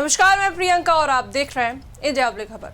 नमस्कार, मैं प्रियंका और आप देख रहे हैं इंडिया अपडेट खबर।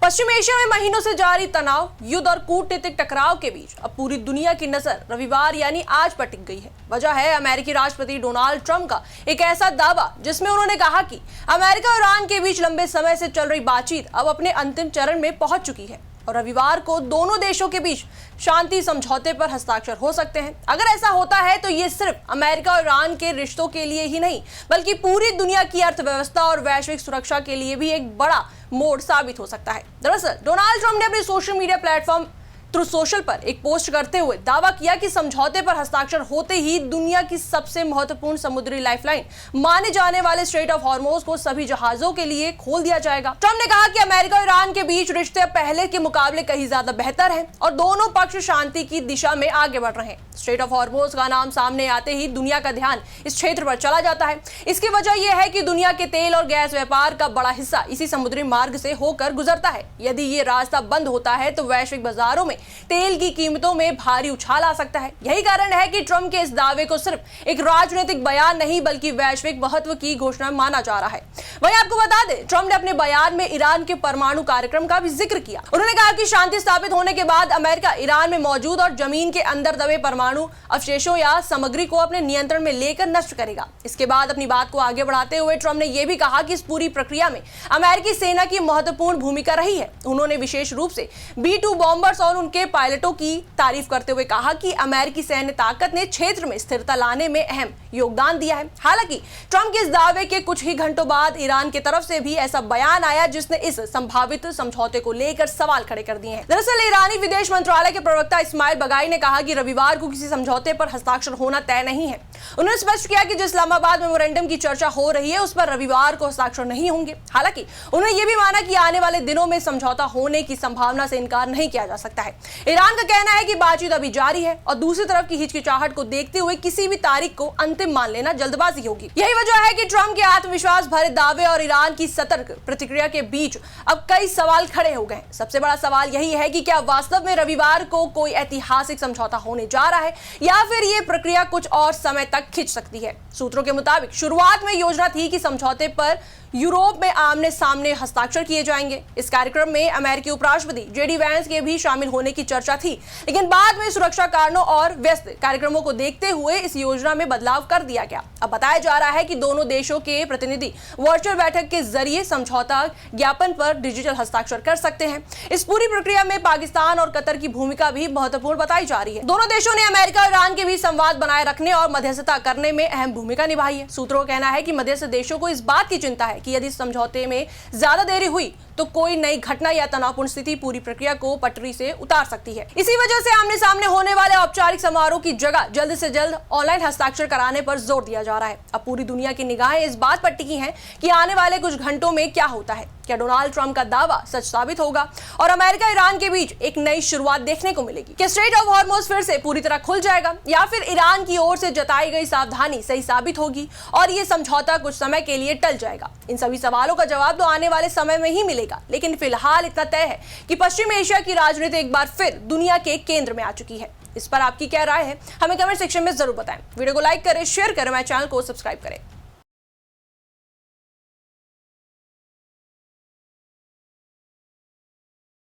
पश्चिम एशिया में महीनों से जारी तनाव, युद्ध और कूटनीतिक टकराव के बीच अब पूरी दुनिया की नजर रविवार यानी आज पर टिक गई है। वजह है अमेरिकी राष्ट्रपति डोनाल्ड ट्रंप का एक ऐसा दावा जिसमें उन्होंने कहा कि अमेरिका और ईरान के बीच लंबे समय से चल रही बातचीत अब अपने अंतिम चरण में पहुंच चुकी है और रविवार को दोनों देशों के बीच शांति समझौते पर हस्ताक्षर हो सकते हैं। अगर ऐसा होता है तो ये सिर्फ अमेरिका और ईरान के रिश्तों के लिए ही नहीं बल्कि पूरी दुनिया की अर्थव्यवस्था और वैश्विक सुरक्षा के लिए भी एक बड़ा मोड़ साबित हो सकता है। दरअसल डोनाल्ड ट्रंप ने अपने social media platform true social पर एक पोस्ट करते हुए दावा किया कि समझौते पर हस्ताक्षर होते ही दुनिया की सबसे महत्वपूर्ण समुद्री लाइफलाइन माने जाने वाले स्ट्रेट ऑफ हॉर्मुज को सभी जहाजों के लिए खोल दिया जाएगा। ट्रंप ने कहा कि अमेरिका और ईरान के बीच रिश्ते पहले के मुकाबले कहीं ज्यादा बेहतर हैं और दोनों पक्ष शांति की दिशा में आगे बढ़ रहे हैं। स्ट्रेट ऑफ हॉर्मुज का नाम सामने आते ही दुनिया का ध्यान इस क्षेत्र पर चला जाता है। इसकी वजह यह है कि दुनिया के तेल और गैस व्यापार का बड़ा हिस्सा इसी समुद्री मार्ग से होकर गुजरता है। यदि ये रास्ता बंद होता है तो वैश्विक बाजारों में तेल की कीमतों में भारी उछाल आ सकता है। यही कारण है कि ट्रंप के इस दावे को सिर्फ एक राजनीतिक बयान नहीं बल्कि वैश्विक महत्व की घोषणा माना जा रहा है। वहीं आपको बता दें, ट्रंप ने अपने बयान में ईरान के परमाणु कार्यक्रम का भी जिक्र किया। उन्होंने कहा कि शांति स्थापित होने के बाद अमेरिका ईरान में मौजूद और जमीन के अंदर दबे परमाणु अवशेषों या सामग्री को अपने नियंत्रण में लेकर नष्ट करेगा। इसके बाद अपनी बात को आगे बढ़ाते हुए ट्रंप ने यह भी कहा कि इस पूरी प्रक्रिया में अमेरिकी सेना की महत्वपूर्ण भूमिका रही है। उन्होंने विशेष रूप से B-2 बॉम्बर्स और उनके पायलटों की तारीफ करते हुए कहा कि अमेरिकी सैन्य ताकत ने क्षेत्र में स्थिरता लाने में अहम योगदान दिया है। हालांकि ट्रंप के इस दावे के कुछ ही घंटों बाद ईरान की तरफ से भी ऐसा बयान आया जिसने इस संभावित समझौते को लेकर सवाल खड़े कर दिए हैं। दरअसल ईरानी विदेश मंत्रालय के प्रवक्ता इस्माइल बगाई ने कहा कि रविवार को किसी समझौते पर हस्ताक्षर होना तय नहीं है। उन्होंने स्पष्ट किया कि जो इस्लामाबाद मेमोरेंडम की चर्चा हो रही है उस पर रविवार को हस्ताक्षर नहीं होंगे। हालांकि उन्होंने यह भी माना कि आने वाले दिनों में समझौता होने की संभावना से इनकार नहीं किया जा सकता है। ईरान का कहना है कि बातचीत अभी जारी है और दूसरी तरफ की हिचकिचाहट को देखते हुए किसी भी तारीख को अंतिम मान लेना जल्दबाजी होगी। यही वजह है कि ट्रंप के आत्मविश्वास भरे दावे और ईरान की सतर्क प्रतिक्रिया के बीच अब कई सवाल खड़े हो गए। सबसे बड़ा सवाल यही है कि क्या वास्तव में रविवार को कोई ऐतिहासिक समझौता होने जा रहा है या फिर ये प्रक्रिया कुछ और समय तक खिंच सकती है। सूत्रों के मुताबिक शुरुआत में योजना थी कि समझौते पर यूरोप में आमने सामने हस्ताक्षर किए जाएंगे। इस कार्यक्रम में अमेरिकी उपराष्ट्रपति JD वैंस के भी शामिल होने की चर्चा थी, लेकिन बाद में सुरक्षा कारणों और व्यस्त कार्यक्रमों को देखते हुए इस योजना में बदलाव कर दिया गया। अब बताया जा रहा है कि दोनों देशों के प्रतिनिधि वर्चुअल बैठक के जरिए समझौता ज्ञापन पर डिजिटल हस्ताक्षर कर सकते हैं। इस पूरी प्रक्रिया में पाकिस्तान और कतर की भूमिका भी महत्वपूर्ण बताई जा रही है। दोनों देशों ने अमेरिका और ईरान के बीच संवाद बनाए रखने और मध्यस्थता करने में अहम भूमिका निभाई है। सूत्रों का कहना है कि मध्यस्थ देशों को इस बात की चिंता है कि यदि समझौते में ज्यादा देरी हुई तो कोई नई घटना या तनावपूर्ण स्थिति पूरी प्रक्रिया को पटरी से उतार सकती है। इसी वजह से आमने सामने होने वाले औपचारिक समारोह की जगह जल्द से जल्द ऑनलाइन हस्ताक्षर कराने पर जोर दिया जा रहा है। अब पूरी दुनिया की निगाहें इस बात पर टिकी हैं कि आने वाले कुछ घंटों में क्या होता है। क्या डोनाल्ड ट्रंप का दावा सच साबित होगा और अमेरिका ईरान के बीच एक नई शुरुआत देखने को मिलेगी? क्या स्ट्रेट ऑफ हॉर्मुज फिर से पूरी तरह खुल जाएगा या फिर ईरान की ओर से जताई गई सावधानी सही साबित होगी और ये समझौता कुछ समय के लिए टल जाएगा? इन सभी सवालों का जवाब तो आने वाले समय में ही मिलेगा, लेकिन फिलहाल इतना तय है कि पश्चिम एशिया की राजनीति एक बार फिर दुनिया के केंद्र में आ चुकी है। इस पर आपकी क्या राय है, हमें कमेंट सेक्शन में जरूर बताएं। वीडियो को लाइक करें, शेयर करें, हमारे चैनल को सब्सक्राइब करें।